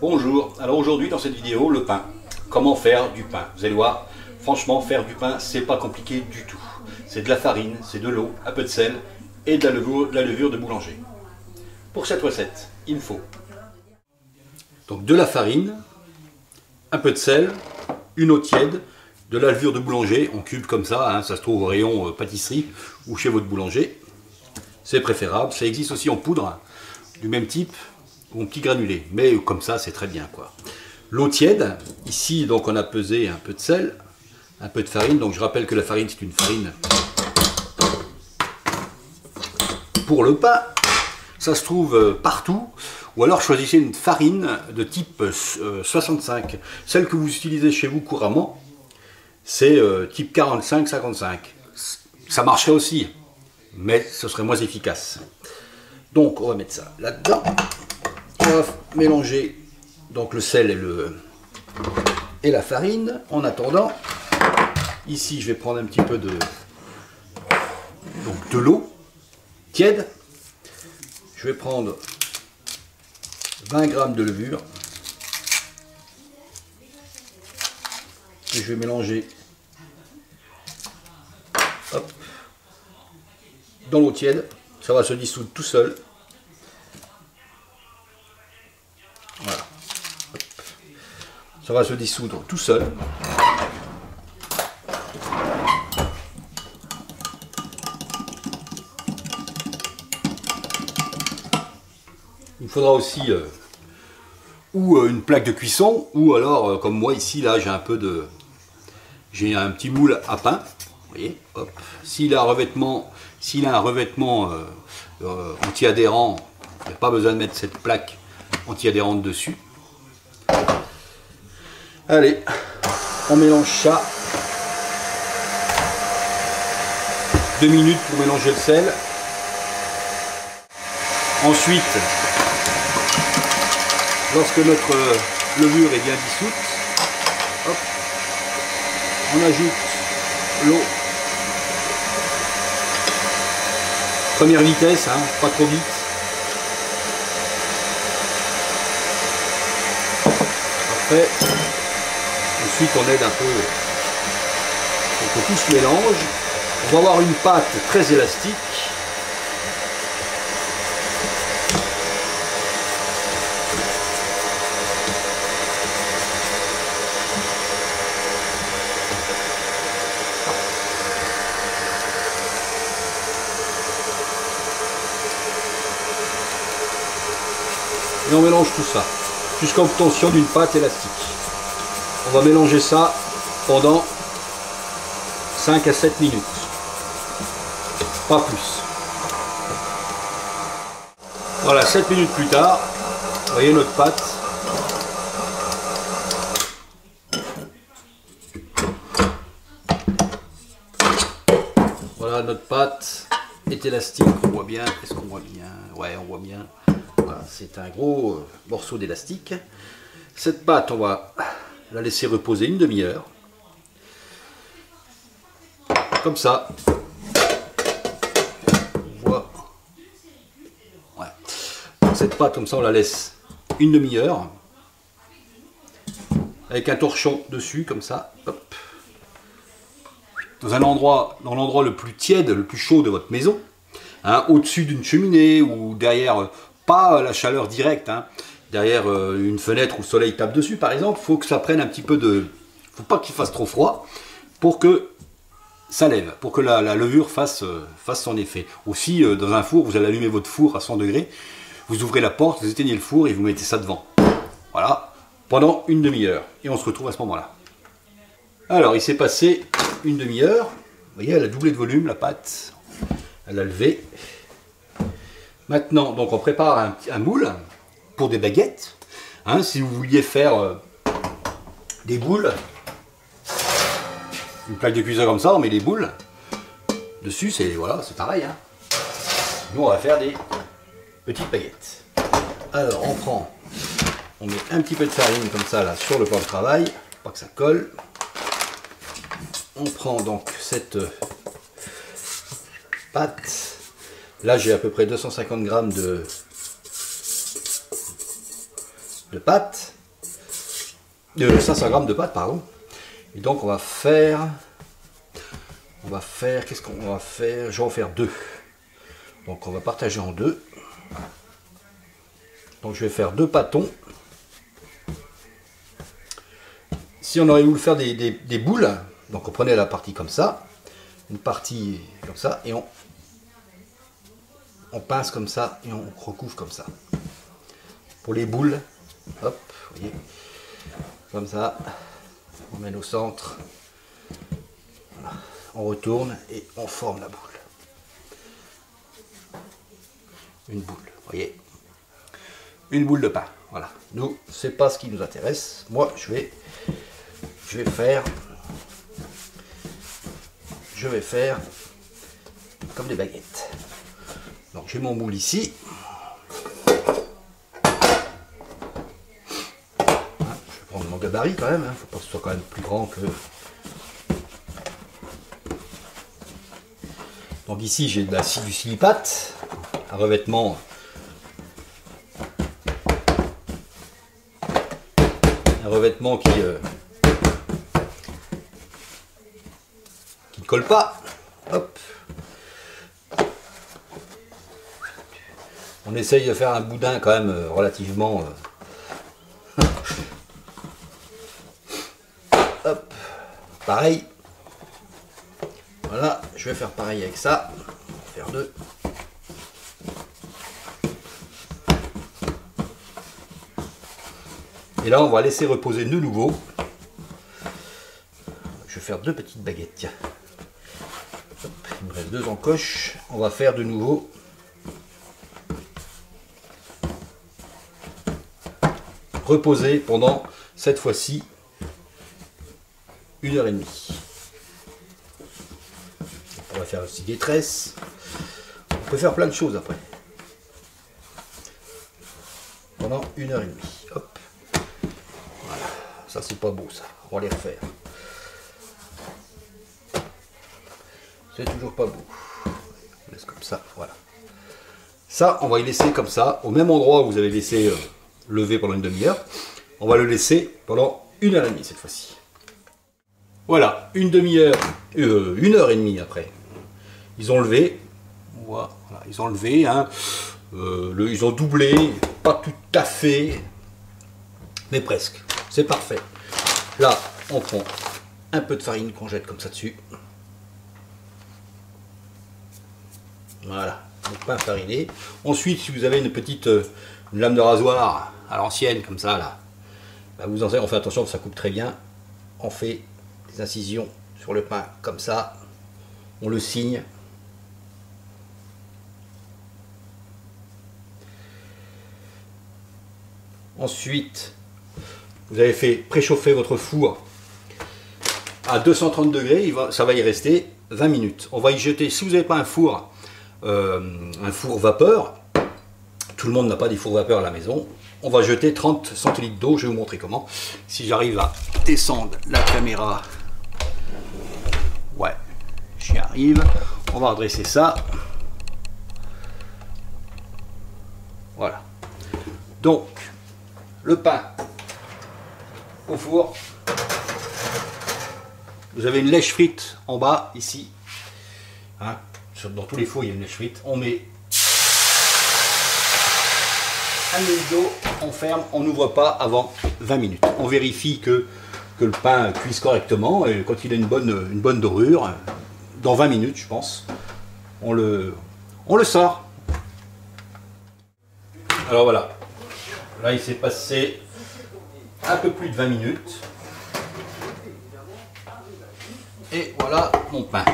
Bonjour, alors aujourd'hui dans cette vidéo, le pain. Comment faire du pain? Vous allez voir, franchement faire du pain c'est pas compliqué du tout. C'est de la farine, c'est de l'eau, un peu de sel et de la levure de boulanger. Pour cette recette, il me faut donc de la farine, un peu de sel, une eau tiède, de la levure de boulanger en cube comme ça, hein, ça se trouve au rayon pâtisserie ou chez votre boulanger. C'est préférable, ça existe aussi en poudre, du même type, ou en petit granulé, mais comme ça c'est très bien quoi. L'eau tiède, ici donc on a pesé un peu de sel, un peu de farine, donc je rappelle que la farine c'est une farine pour le pain, ça se trouve partout, ou alors choisissez une farine de type 65, celle que vous utilisez chez vous couramment, c'est type 45-55, ça marcherait aussi, mais ce serait moins efficace. Donc on va mettre ça là-dedans. On va mélanger donc le sel et la farine. En attendant, ici je vais prendre un petit peu de l'eau tiède. Je vais prendre 20 g de levure que je vais mélanger hop, dans l'eau tiède. Ça va se dissoudre tout seul. Voilà. Hop. Ça va se dissoudre tout seul. Il faudra aussi ou une plaque de cuisson, ou alors comme moi ici là j'ai un petit moule à pain. Vous voyez, hop. S'il a un revêtement anti-adhérent, il n'y a pas besoin de mettre cette plaque anti-adhérente dessus. Allez, on mélange ça. 2 minutes pour mélanger le sel. Ensuite, lorsque notre levure est bien dissoute, hop, on ajoute l'eau. Première vitesse, hein, pas trop vite. Après, ensuite on aide un peu pour que tout se mélange. On va avoir une pâte très élastique. Et on mélange tout ça jusqu'à obtention d'une pâte élastique. On va mélanger ça pendant 5 à 7 minutes. Pas plus. Voilà, 7 minutes plus tard, vous voyez notre pâte. Voilà, notre pâte est élastique. On voit bien. Est-ce qu'on voit bien? Ouais, on voit bien. Voilà, c'est un gros morceau d'élastique. Cette pâte, on va la laisser reposer une demi-heure. Comme ça. On voit. Ouais. Cette pâte, comme ça, on la laisse une demi-heure. Avec un torchon dessus, comme ça. Hop. Dans l'endroit le plus tiède, le plus chaud de votre maison. Hein, au-dessus d'une cheminée ou derrière... Pas la chaleur directe, hein. Derrière une fenêtre où le soleil tape dessus par exemple, il faut que ça prenne un petit peu de... faut pas qu'il fasse trop froid pour que ça lève, pour que la levure fasse son effet. Aussi dans un four, vous allez allumer votre four à 100 degrés, vous ouvrez la porte, vous éteignez le four et vous mettez ça devant. Voilà, pendant une demi-heure. Et on se retrouve à ce moment-là. Alors il s'est passé une demi-heure, vous voyez elle a doublé de volume la pâte, elle a levé. Maintenant, donc on prépare un moule pour des baguettes. Hein, si vous vouliez faire des boules, une plaque de cuisson comme ça, on met les boules dessus, c'est voilà, c'est pareil. Hein. Nous, on va faire des petites baguettes. Alors, on met un petit peu de farine comme ça là sur le plan de travail, pour pas que ça colle. On prend donc cette pâte. Là, j'ai à peu près 250 g de pâte, 500 g de pâte, pardon. Et donc on va faire, qu'est-ce qu'on va faire? Je vais en faire 2. Donc on va partager en 2. Donc je vais faire 2 pâtons. Si on aurait voulu faire des boules, donc on prenait la partie comme ça, une partie comme ça, et on pince comme ça, et on recouvre comme ça. Pour les boules, hop, vous voyez, comme ça, on met au centre, voilà. On retourne et on forme la boule. Une boule, vous voyez, une boule de pain. Voilà, nous, c'est pas ce qui nous intéresse. Moi, je vais faire comme des baguettes. Donc j'ai mon moule ici. Je vais prendre mon gabarit quand même, faut pas que ce soit quand même plus grand que... Donc ici j'ai du silipate, un revêtement qui ne colle pas. Hop. On essaye de faire un boudin quand même relativement... Hop. Pareil. Voilà, je vais faire pareil avec ça. On va faire 2. Et là, on va laisser reposer de nouveau. Je vais faire 2 petites baguettes, tiens. Hop, il me reste 2 encoches. On va faire de nouveau reposer pendant, cette fois-ci, 1h30. On va faire aussi des tresses. On peut faire plein de choses après. Pendant 1h30. Hop. Voilà. Ça, c'est pas beau, ça. On va les refaire. C'est toujours pas beau. On laisse comme ça. Voilà. Ça, on va y laisser comme ça, au même endroit où vous avez laissé lever pendant une demi-heure. On va le laisser pendant 1h30 cette fois-ci. Voilà, une demi-heure, 1h30 après. Ils ont levé. Voilà, ils ont levé. Hein. Ils ont doublé. Pas tout à fait, mais presque. C'est parfait. Là, on prend un peu de farine qu'on jette comme ça dessus. Voilà, le pain fariné. Ensuite, si vous avez une petite une lame de rasoir à l'ancienne, comme ça, là, bah on fait attention, ça coupe très bien. On fait des incisions sur le pain, comme ça. On le signe. Ensuite, vous avez fait préchauffer votre four à 230 degrés, ça va y rester 20 minutes. On va y jeter, si vous n'avez pas un four vapeur, tout le monde n'a pas des fours vapeur à la maison, on va jeter 30 centilitres d'eau, je vais vous montrer comment. Si j'arrive à descendre la caméra, ouais, j'y arrive, on va redresser ça. Voilà. Donc, le pain au four. Vous avez une lèche frite en bas, ici. Hein, dans tous les fours, il y a une lèche frite. On met un minute d'eau, on ferme, on n'ouvre pas avant 20 minutes. On vérifie que le pain cuise correctement. Et quand il a une bonne dorure, dans 20 minutes, je pense, on le sort. Alors voilà. Là, il s'est passé un peu plus de 20 minutes. Et voilà mon pain.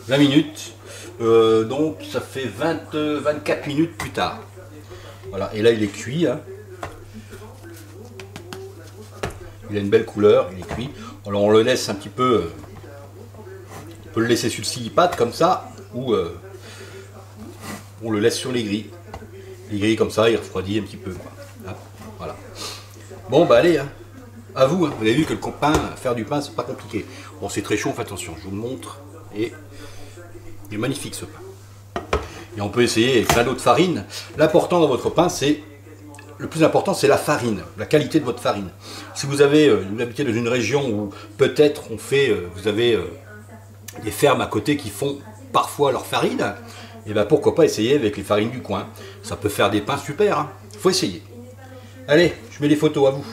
20 minutes. Donc, ça fait 24 minutes plus tard. Voilà. Et là, il est cuit. Hein. Il a une belle couleur. Il est cuit. Alors, on le laisse un petit peu... on peut le laisser sur le silipate, comme ça. Ou on le laisse sur les grilles. Les grilles comme ça, il refroidit un petit peu. Quoi. Hein, voilà. Bon, bah allez, hein. À vous. Hein. Vous avez vu que le pain, faire du pain, c'est pas compliqué. Bon, c'est très chaud, faites attention, je vous le montre. Et il est magnifique ce pain. Et on peut essayer avec plein d'autres farines. L'important dans votre pain, c'est le plus important, c'est la farine, la qualité de votre farine. Si vous avez, vous habitez dans une région où peut-être vous avez des fermes à côté qui font parfois leur farine, et ben pourquoi pas essayer avec les farines du coin. Ça peut faire des pains super, hein. Faut essayer. Allez, je mets les photos à vous.